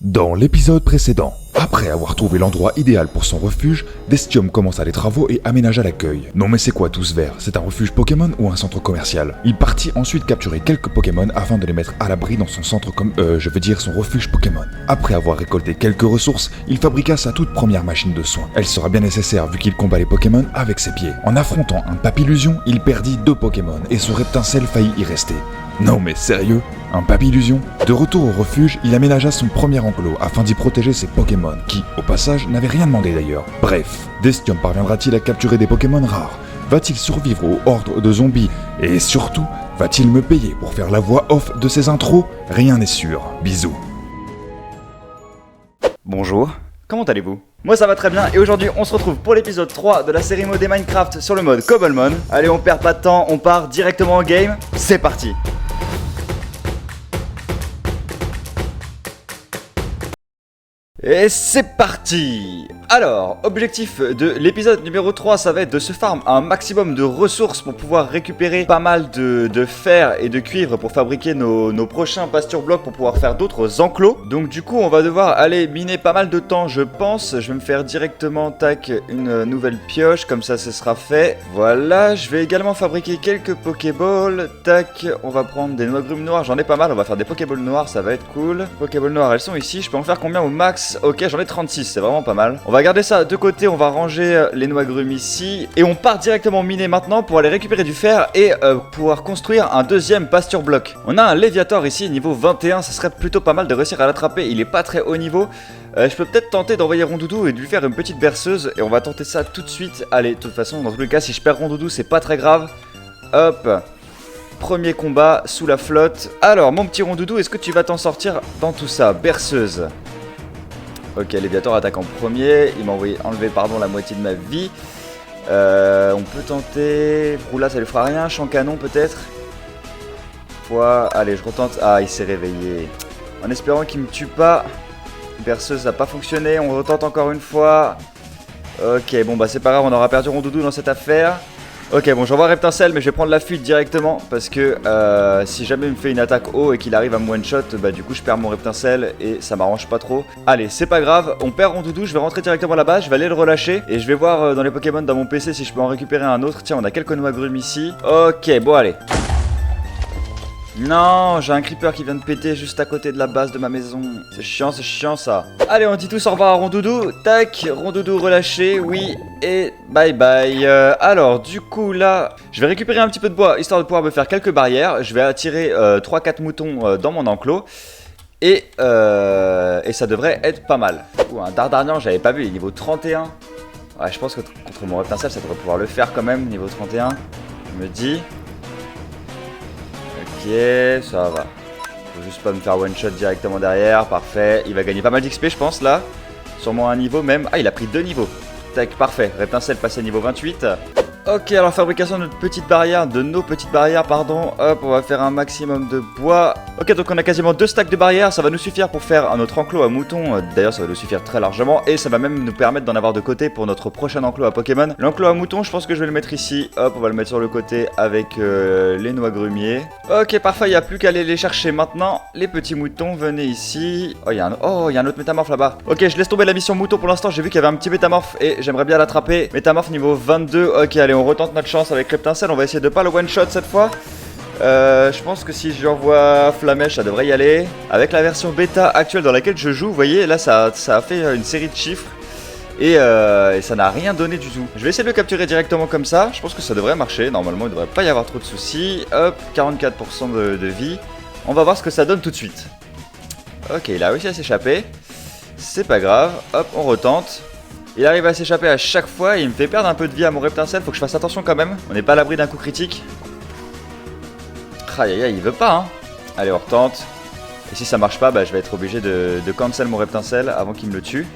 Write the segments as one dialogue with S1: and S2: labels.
S1: Dans l'épisode précédent, après avoir trouvé l'endroit idéal pour son refuge, Destium commença les travaux et aménagea l'accueil. Non mais c'est quoi tout ce vert? C'est un refuge Pokémon ou un centre commercial? Il partit ensuite capturer quelques Pokémon afin de les mettre à l'abri dans son centre son refuge Pokémon. Après avoir récolté quelques ressources, il fabriqua sa toute première machine de soins. Elle sera bien nécessaire vu qu'il combat les Pokémon avec ses pieds. En affrontant un Papillusion, il perdit 2 Pokémon et son Reptincelle faillit y rester. Non mais sérieux? Un Papillusion? De retour au refuge, il aménagea son premier enclos afin d'y protéger ses Pokémon, qui, au passage, n'avaient rien demandé d'ailleurs. Bref, Destium parviendra-t-il à capturer des Pokémon rares? Va-t-il survivre aux hordes de zombies? Et surtout, va-t-il me payer pour faire la voix off de ses intros? Rien n'est sûr. Bisous.
S2: Bonjour, comment allez-vous? Moi ça va très bien et aujourd'hui on se retrouve pour l'épisode 3 de la série modée Minecraft sur le mode Cobblemon. Allez, on perd pas de temps, on part directement en game, c'est parti! Et c'est parti! Alors, objectif de l'épisode numéro 3, ça va être de se farm un maximum de ressources pour pouvoir récupérer pas mal de fer et de cuivre pour fabriquer nos prochains pasture blocs pour pouvoir faire d'autres enclos. Donc du coup, on va devoir aller miner pas mal de temps, je pense. Je vais me faire directement, tac, une nouvelle pioche, comme ça ce sera fait. Voilà, je vais également fabriquer quelques Pokéballs. Tac, on va prendre des noix grumes noires, j'en ai pas mal, on va faire des Pokéballs noirs, ça va être cool. Pokéballs noires, elles sont ici, je peux en faire combien au max? Ok, j'en ai 36, c'est vraiment pas mal. On va garder ça de côté, on va ranger les noix grumes ici. Et on part directement miner maintenant pour aller récupérer du fer et pouvoir construire un deuxième pasture block. On a un Léviator ici, niveau 21, ça serait plutôt pas mal de réussir à l'attraper. Il est pas très haut niveau. Je peux peut-être tenter d'envoyer Rondoudou et de lui faire une petite berceuse. Et on va tenter ça tout de suite. Allez, de toute façon, dans tous les cas, si je perds Rondoudou, c'est pas très grave. Hop. Premier combat sous la flotte. Alors, mon petit Rondoudou, est-ce que tu vas t'en sortir dans tout ça? Berceuse. Ok, Léviator attaque en premier. Il m'a enlevé la moitié de ma vie. On peut tenter. Broula, ça lui fera rien. Champ canon, peut-être. Allez, je retente. Ah, il s'est réveillé. En espérant qu'il me tue pas. Berceuse, ça n'a pas fonctionné. On retente encore une fois. Ok, bon, bah, c'est pas grave. On aura perdu Rondoudou dans cette affaire. Ok, bon, j'envoie Reptincelle, mais je vais prendre la fuite directement parce que si jamais il me fait une attaque haut et qu'il arrive à me one-shot, bah du coup je perds mon Reptincelle et ça m'arrange pas trop. Allez, c'est pas grave, on perd Rondoudou, je vais rentrer directement là-bas, je vais aller le relâcher et je vais voir dans les Pokémon dans mon PC si je peux en récupérer un autre. Tiens, on a quelques noix grumes ici. Ok, bon, allez. Non, j'ai un creeper qui vient de péter juste à côté de la base de ma maison. C'est chiant ça. Allez, on dit tous au revoir à Rondoudou. Tac, Rondoudou relâché, oui, et bye bye. Alors, du coup, là, je vais récupérer un petit peu de bois, histoire de pouvoir me faire quelques barrières. Je vais attirer 3-4 moutons dans mon enclos. Et ça devrait être pas mal. Ouh, un Dardarnian, j'avais pas vu, il est niveau 31. Ouais, je pense que contre mon Reptincelle, ça devrait pouvoir le faire quand même, niveau 31. Je me dis... Ok, ça va. Faut juste pas me faire one shot directement derrière, parfait. Il va gagner pas mal d'XP je pense là. Sûrement un niveau même. Ah, il a pris 2 niveaux. Tac, parfait. Reptincelle passé niveau 28. Ok, alors fabrication de nos petites barrières, pardon. Hop, on va faire un maximum de bois. Ok, donc on a quasiment 2 stacks de barrières, ça va nous suffire pour faire notre enclos à moutons. D'ailleurs, ça va nous suffire très largement et ça va même nous permettre d'en avoir de côté pour notre prochain enclos à Pokémon. L'enclos à moutons, je pense que je vais le mettre ici. Hop, on va le mettre sur le côté avec les noix grumiers. Ok, parfait, il n'y a plus qu'à aller les chercher maintenant. Les petits moutons, venez ici. Oh, il y a un autre métamorphe là-bas. Ok, je laisse tomber la mission mouton pour l'instant. J'ai vu qu'il y avait un petit métamorphe et j'aimerais bien l'attraper. Métamorphe niveau 22. Ok, allez, on retente notre chance avec Reptincelle. On va essayer de pas le one-shot cette fois. Je pense que si je lui envoie Flamèche, ça devrait y aller. Avec la version bêta actuelle dans laquelle je joue, vous voyez, là ça a fait une série de chiffres. Et ça n'a rien donné du tout. Je vais essayer de le capturer directement comme ça. Je pense que ça devrait marcher. Normalement, il devrait pas y avoir trop de soucis. Hop, 44% de vie. On va voir ce que ça donne tout de suite. Ok, il a réussi à s'échapper. C'est pas grave. Hop, on retente. Il arrive à s'échapper à chaque fois et il me fait perdre un peu de vie à mon Reptincelle. Faut que je fasse attention quand même. On n'est pas à l'abri d'un coup critique. Aïe aïe aïe, il veut pas hein. Allez, on retente. Et si ça marche pas, bah je vais être obligé de cancel mon Reptincelle avant qu'il me le tue.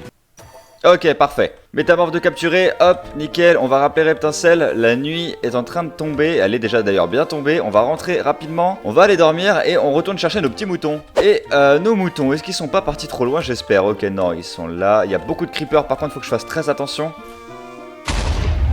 S2: Ok, parfait. Métamorphe de capturer, hop, nickel. On va rappeler Reptincelle. La nuit est en train de tomber. Elle est déjà d'ailleurs bien tombée. On va rentrer rapidement. On va aller dormir et on retourne chercher nos petits moutons. Et nos moutons, est-ce qu'ils sont pas partis trop loin? J'espère. Ok, non, ils sont là. Il y a beaucoup de creepers. Par contre, il faut que je fasse très attention.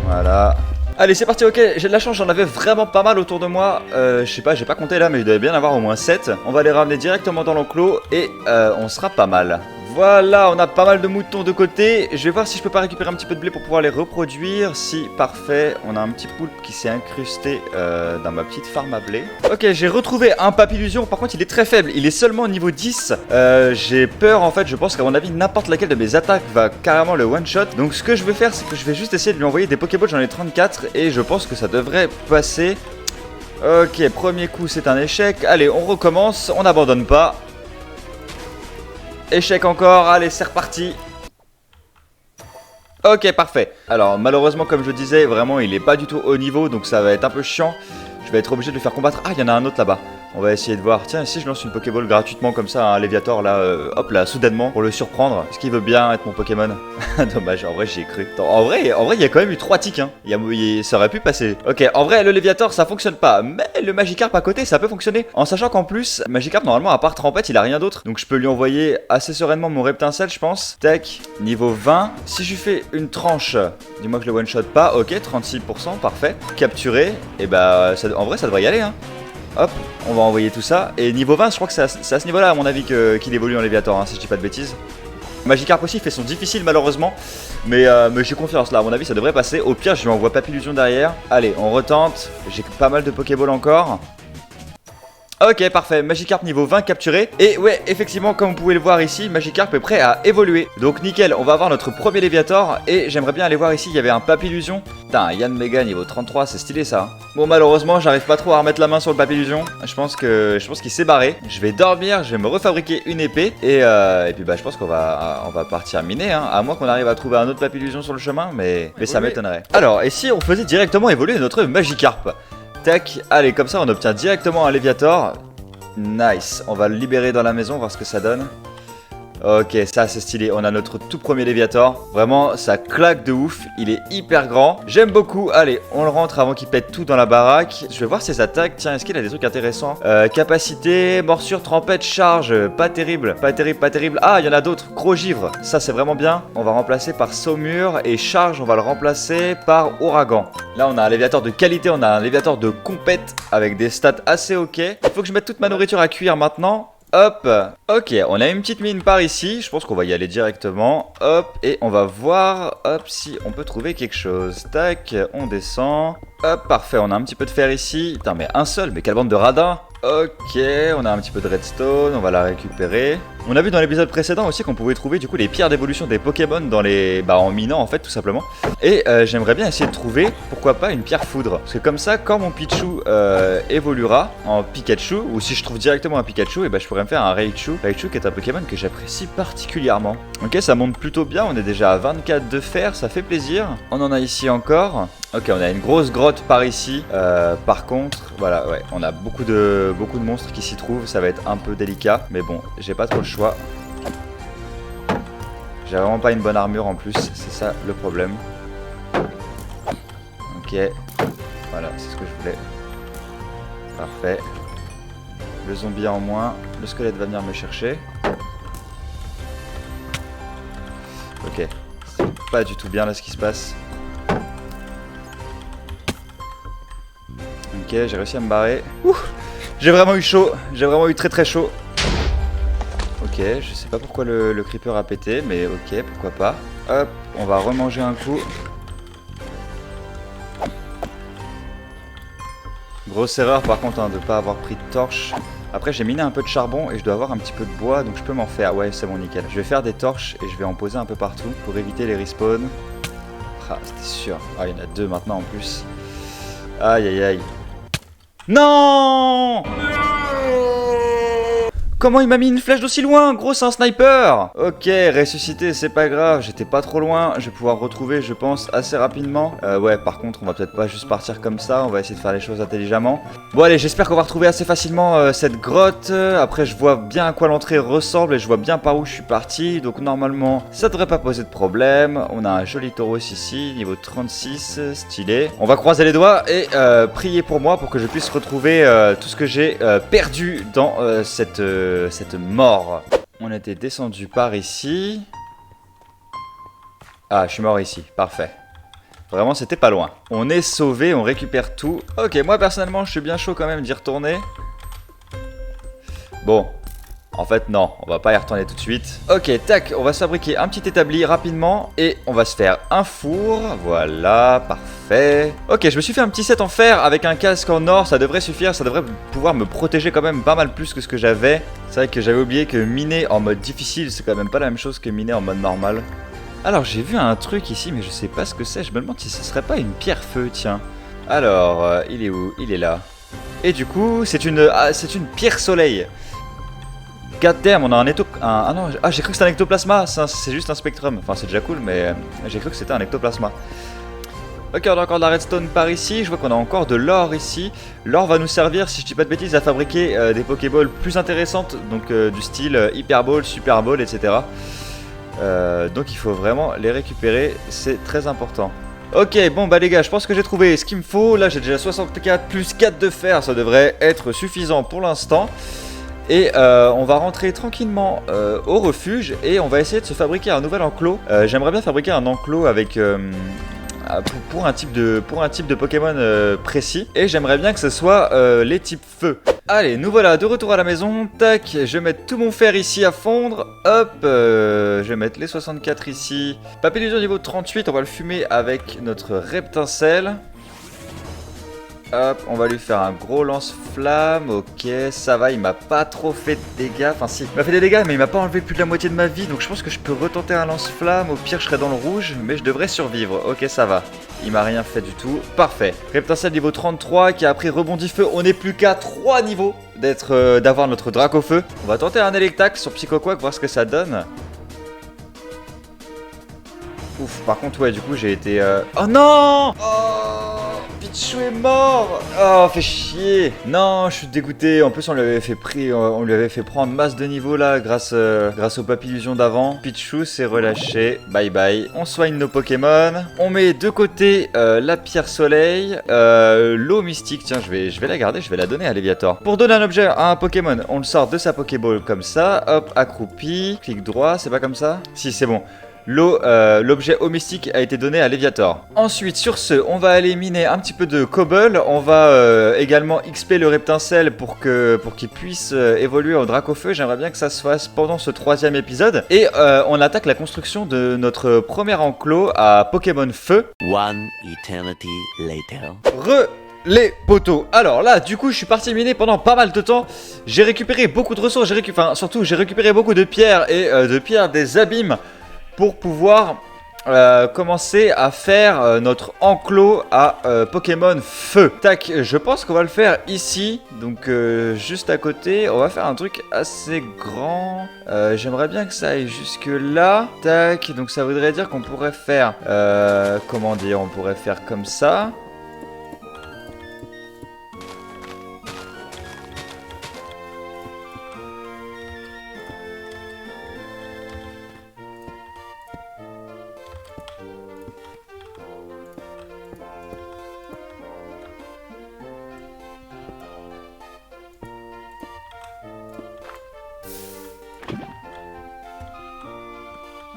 S2: Voilà. Allez, c'est parti, ok, j'ai de la chance, j'en avais vraiment pas mal autour de moi. Je sais pas, j'ai pas compté là, mais il devait bien avoir au moins 7. On va les ramener directement dans l'enclos et on sera pas mal. Voilà, on a pas mal de moutons de côté. Je vais voir si je peux pas récupérer un petit peu de blé pour pouvoir les reproduire. Si, parfait. On a un petit poulpe qui s'est incrusté dans ma petite farm à blé. Ok, j'ai retrouvé un papillusion. Par contre, il est très faible. Il est seulement au niveau 10. J'ai peur, en fait. Je pense qu'à mon avis, n'importe laquelle de mes attaques va carrément le one-shot. Donc, ce que je vais faire, c'est que je vais juste essayer de lui envoyer des Pokéballs. J'en ai 34 et je pense que ça devrait passer. Ok, premier coup, c'est un échec. Allez, on recommence. On n'abandonne pas. Échec encore, allez c'est reparti. Ok parfait. Alors malheureusement comme je disais, vraiment il est pas du tout haut niveau, donc ça va être un peu chiant. Je vais être obligé de le faire combattre. Ah il y en a un autre là-bas. On va essayer de voir. Tiens si je lance une Pokéball gratuitement comme ça, un Léviator là, hop là soudainement pour le surprendre. Est-ce qu'il veut bien être mon Pokémon? Dommage, en vrai j'y ai cru. Attends, en vrai il y a quand même eu 3 tics hein. Ça aurait pu passer. Ok, en vrai le Léviator ça fonctionne pas, mais le Magikarp à côté ça peut fonctionner. En sachant qu'en plus, Magikarp normalement à part Trempette il a rien d'autre. Donc je peux lui envoyer assez sereinement mon Reptincelle je pense. Tac, niveau 20. Si je lui fais une tranche, dis-moi que je le one shot pas. Ok, 36%, parfait. Capturé, et bah en vrai ça devrait y aller hein. Hop, on va envoyer tout ça. Et niveau 20, je crois que c'est à ce niveau-là, à mon avis, qu'il évolue en Léviator, hein, si je dis pas de bêtises. Magikarp aussi fait son difficile, malheureusement. Mais j'ai confiance là, à mon avis, ça devrait passer. Au pire, je lui envoie Papillusion derrière. Allez, on retente. J'ai pas mal de Pokéballs encore. Ok, parfait. Magikarp niveau 20 capturé. Et ouais, effectivement, comme vous pouvez le voir ici, Magikarp est prêt à évoluer. Donc nickel, on va avoir notre premier Léviator. Et j'aimerais bien aller voir ici, il y avait un Papillusion. Putain, un Yann Mega niveau 33, c'est stylé ça. Bon, malheureusement, j'arrive pas trop à remettre la main sur le Papillusion. Je pense qu'il s'est barré. Je vais dormir, je vais me refabriquer une épée. Et puis bah, je pense qu'on va partir miner, hein. À moins qu'on arrive à trouver un autre Papillusion sur le chemin, mais ça m'étonnerait. Alors, et si on faisait directement évoluer notre Magikarp? Tac, allez, comme ça on obtient directement un Léviator. Nice, on va le libérer dans la maison, voir ce que ça donne. Ok, ça c'est stylé, on a notre tout premier Léviator. Vraiment, ça claque de ouf, il est hyper grand. J'aime beaucoup, allez, on le rentre avant qu'il pète tout dans la baraque. Je vais voir ses attaques, tiens, est-ce qu'il a des trucs intéressants? Capacité, morsure, trempette, charge, pas terrible, pas terrible, pas terrible. Ah, il y en a d'autres, gros givre, ça c'est vraiment bien. On va remplacer par saumure et charge, on va le remplacer par ouragan. Là on a un Léviator de qualité, on a un Léviator de compète avec des stats assez ok. Il faut que je mette toute ma nourriture à cuire maintenant. Hop, ok, on a une petite mine par ici, je pense qu'on va y aller directement, hop, et on va voir, hop, si on peut trouver quelque chose, tac, on descend, hop, parfait, on a un petit peu de fer ici, putain mais un seul, mais quelle bande de radins. Ok, on a un petit peu de redstone, on va la récupérer. On a vu dans l'épisode précédent aussi qu'on pouvait trouver du coup les pierres d'évolution des Pokémon dans les... en minant en fait tout simplement. Et j'aimerais bien essayer de trouver, pourquoi pas, une pierre foudre. Parce que comme ça, quand mon Pichu évoluera en Pikachu, ou si je trouve directement un Pikachu, et je pourrais me faire un Raichu. Raichu qui est un Pokémon que j'apprécie particulièrement. Ok, ça monte plutôt bien, on est déjà à 24 de fer, ça fait plaisir. On en a ici encore. Ok, on a une grosse grotte par ici. Par contre, voilà, ouais, on a beaucoup de monstres qui s'y trouvent. Ça va être un peu délicat, mais bon, j'ai pas trop le choix. J'ai vraiment pas une bonne armure en plus, c'est ça le problème. Ok, voilà, c'est ce que je voulais. Parfait. Le zombie en moins, le squelette va venir me chercher. Ok, c'est pas du tout bien là ce qui se passe. Ok, j'ai réussi à me barrer. Ouh, j'ai vraiment eu chaud, j'ai vraiment eu très très chaud. Ok, je sais pas pourquoi le creeper a pété, mais ok, pourquoi pas. Hop, on va remanger un coup. Grosse erreur par contre hein, de pas avoir pris de torche. Après j'ai miné un peu de charbon et je dois avoir un petit peu de bois, donc je peux m'en faire. Ouais, c'est bon, nickel. Je vais faire des torches et je vais en poser un peu partout pour éviter les respawns. Ah, c'était sûr. Ah, il y en a deux maintenant en plus. Aïe aïe aïe. Non! Comment il m'a mis une flèche d'aussi loin? Gros, c'est un sniper! Ok, ressuscité, c'est pas grave, j'étais pas trop loin. Je vais pouvoir retrouver, je pense, assez rapidement. Ouais, par contre, on va peut-être pas juste partir comme ça. On va essayer de faire les choses intelligemment. Bon, allez, j'espère qu'on va retrouver assez facilement cette grotte. Après, je vois bien à quoi l'entrée ressemble et je vois bien par où je suis parti. Donc, normalement, ça devrait pas poser de problème. On a un joli tauros ici, niveau 36, stylé. On va croiser les doigts et prier pour moi pour que je puisse retrouver tout ce que j'ai perdu dans cette mort. On était descendu par ici. Ah, je suis mort ici, parfait. Vraiment, c'était pas loin. On est sauvé, on récupère tout. Ok, moi personnellement, je suis bien chaud quand même d'y retourner. Bon, En fait, non, on va pas y retourner tout de suite. Ok, tac, on va se fabriquer un petit établi rapidement et on va se faire un four. Voilà, parfait. Ok, je me suis fait un petit set en fer avec un casque en or, ça devrait suffire, ça devrait pouvoir me protéger quand même pas mal plus que ce que j'avais. C'est vrai que j'avais oublié que miner en mode difficile, c'est quand même pas la même chose que miner en mode normal. Alors, j'ai vu un truc ici, mais je sais pas ce que c'est, je me demande si ce serait pas une pierre feu, tiens. Alors, il est où? Il est là. Et du coup, c'est une pierre soleil. God damn, on a un ah non, j'ai cru que c'était un ectoplasma, c'est juste un spectrum. Enfin, c'est déjà cool, mais j'ai cru que c'était un ectoplasma. Ok, on a encore de la redstone par ici, je vois qu'on a encore de l'or ici. L'or va nous servir, si je dis pas de bêtises, à fabriquer des Pokéballs plus intéressantes, donc du style Hyper Ball, Super Ball, etc. Donc il faut vraiment les récupérer, c'est très important. Ok, bon bah les gars, je pense que j'ai trouvé ce qu'il me faut. Là j'ai déjà 64 plus 4 de fer, ça devrait être suffisant pour l'instant. Et on va rentrer tranquillement au refuge et on va essayer de se fabriquer un nouvel enclos. J'aimerais bien fabriquer un enclos avec pour un type de Pokémon précis. Et j'aimerais bien que ce soit les types feu. Allez, nous voilà de retour à la maison. Tac, je vais mettre tout mon fer ici à fondre. Hop, je vais mettre les 64 ici. Papillusion niveau 38, on va le fumer avec notre reptincelle. Hop, on va lui faire un gros lance-flamme, ok, ça va, il m'a pas trop fait de dégâts, enfin si, il m'a fait des dégâts mais il m'a pas enlevé plus de la moitié de ma vie, donc je pense que je peux retenter un lance-flamme, au pire je serai dans le rouge, mais je devrais survivre, ok ça va, il m'a rien fait du tout, parfait. Reptincelle niveau 33 qui a pris rebondi feu, on n'est plus qu'à 3 niveaux d'avoir notre drac au feu. On va tenter un Electac sur Psychoquack, voir ce que ça donne. Ouf, par contre ouais, du coup j'ai été... Oh non! Oh, Pichu est mort! Oh, fait chier! Non, je suis dégoûté. En plus, on lui avait fait prendre masse de niveau là grâce aux papillusions d'avant. Pichu s'est relâché. Bye bye. On soigne nos Pokémon. On met de côté la pierre soleil, l'eau mystique. Tiens, je vais la garder, je vais la donner à Léviator. Pour donner un objet à un Pokémon, on le sort de sa Pokéball comme ça. Hop, accroupi. Clic droit, c'est pas comme ça? Si, c'est bon. L'objet eau mystique a été donné à Léviator. Ensuite, sur ce, on va aller miner un petit peu de cobble. On va également XP le reptincelle pour qu'il puisse évoluer au drac au feu. J'aimerais bien que ça se fasse pendant ce 3e épisode. Et on attaque la construction de notre premier enclos à Pokémon Feu.
S3: One eternity later.
S2: Les poteaux. Alors là, du coup, je suis parti miner pendant pas mal de temps. J'ai récupéré beaucoup de ressources. Surtout, j'ai récupéré beaucoup de pierres et de pierres des abîmes pour pouvoir commencer à faire notre enclos à Pokémon Feu. Tac, je pense qu'on va le faire ici, donc juste à côté. On va faire un truc assez grand. J'aimerais bien que ça aille jusque là. Tac, donc ça voudrait dire qu'on pourrait faire... comment dire, on pourrait faire comme ça.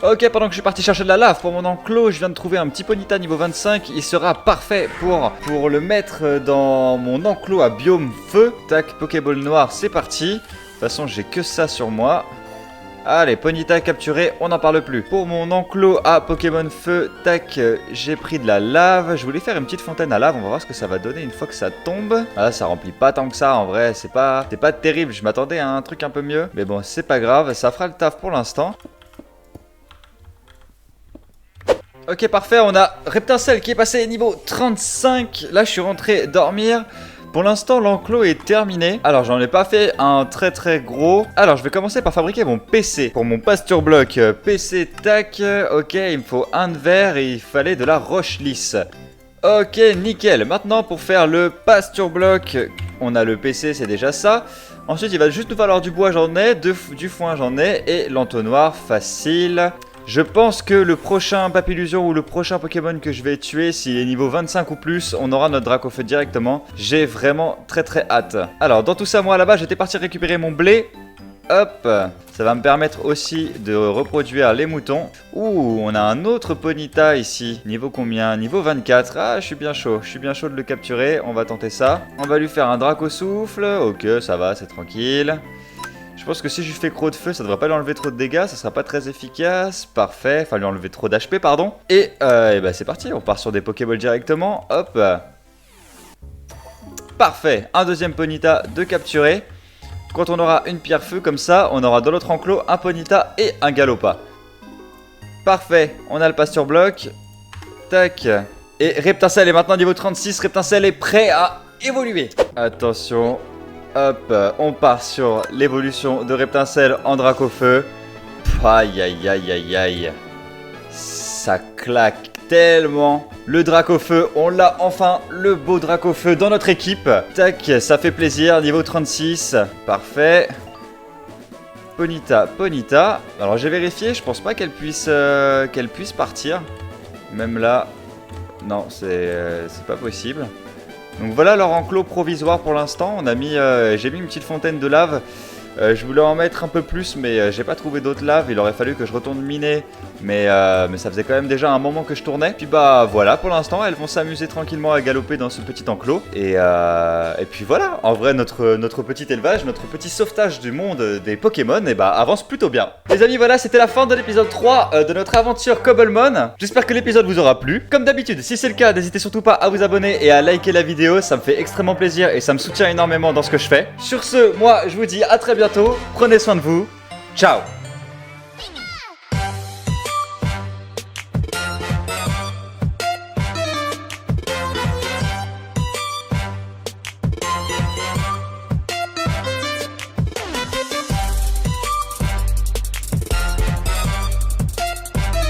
S2: Ok, pendant que je suis parti chercher de la lave pour mon enclos, je viens de trouver un petit Ponyta niveau 25. Il sera parfait pour le mettre dans mon enclos à biome feu. Tac, Pokéball noir, c'est parti. De toute façon, j'ai que ça sur moi. Allez, Ponyta capturé, on n'en parle plus. Pour mon enclos à Pokémon Feu, tac, j'ai pris de la lave. Je voulais faire une petite fontaine à lave, on va voir ce que ça va donner une fois que ça tombe. Ah, ça remplit pas tant que ça, en vrai, c'est pas terrible. Je m'attendais à un truc un peu mieux. Mais bon, c'est pas grave, ça fera le taf pour l'instant. Ok, parfait, on a Reptincelle qui est passé niveau 35. Là, je suis rentré dormir. Pour l'instant, l'enclos est terminé. Alors, j'en ai pas fait un très gros. Alors, je vais commencer par fabriquer mon PC. Pour mon pasture block, PC, tac. Ok, il me faut un de verre et il fallait de la roche lisse. Ok, nickel. Maintenant, pour faire le pasture block, on a le PC, c'est déjà ça. Ensuite, il va juste nous falloir du bois, j'en ai. Du foin, j'en ai. Et l'entonnoir, facile. Je pense que le prochain Papillusion ou le prochain Pokémon que je vais tuer, s'il est niveau 25 ou plus, on aura notre drac au feu directement. J'ai vraiment très hâte. Alors, dans tout ça, moi là-bas, j'étais parti récupérer mon blé. Hop, ça va me permettre aussi de reproduire les moutons. Ouh, on a un autre Ponyta ici. Niveau combien? Niveau 24. Ah, je suis bien chaud de le capturer. On va tenter ça. On va lui faire un drac au souffle. Ok, ça va, c'est tranquille. Je Je pense que si je lui fais croc de feu, ça devrait pas lui enlever trop de dégâts, ça sera pas très efficace. Parfait, enfin lui enlever trop d'HP, pardon. Et bah c'est parti, on part sur des Pokéballs directement. Hop. Parfait, un deuxième Ponyta de capturer. Quand on aura une pierre feu comme ça, on aura dans l'autre enclos un Ponyta et un Galopa. Parfait, on a le Pasture Bloc. Tac. Et Reptincelle est maintenant niveau 36, Reptincelle est prêt à évoluer. Attention. Hop, on part sur l'évolution de Reptincelle en Dracofeu. Aïe aïe aïe aïe aïe. Ça claque tellement. Le Dracofeu, on l'a enfin, le beau Dracofeu dans notre équipe. Tac, ça fait plaisir, niveau 36. Parfait. Ponyta, Ponyta. Alors j'ai vérifié, je pense pas qu'elle puisse partir. Même là, non, c'est pas possible. Donc voilà leur enclos provisoire pour l'instant. On a mis, j'ai mis une petite fontaine de lave. Je voulais en mettre un peu plus, mais j'ai pas trouvé d'autres laves. Il aurait fallu que je retourne miner, mais ça faisait quand même déjà un moment que je tournais. Puis bah voilà, pour l'instant, elles vont s'amuser tranquillement à galoper dans ce petit enclos. Et puis voilà, en vrai, notre petit élevage, notre petit sauvetage du monde des Pokémon, et bah avance plutôt bien. Les amis, voilà, c'était la fin de l'épisode 3 de notre aventure Cobblemon. J'espère que l'épisode vous aura plu. Comme d'habitude, si c'est le cas, n'hésitez surtout pas à vous abonner et à liker la vidéo. Ça me fait extrêmement plaisir et ça me soutient énormément dans ce que je fais. Sur ce, moi, je vous dis à très bientôt. Prenez soin de vous. Ciao!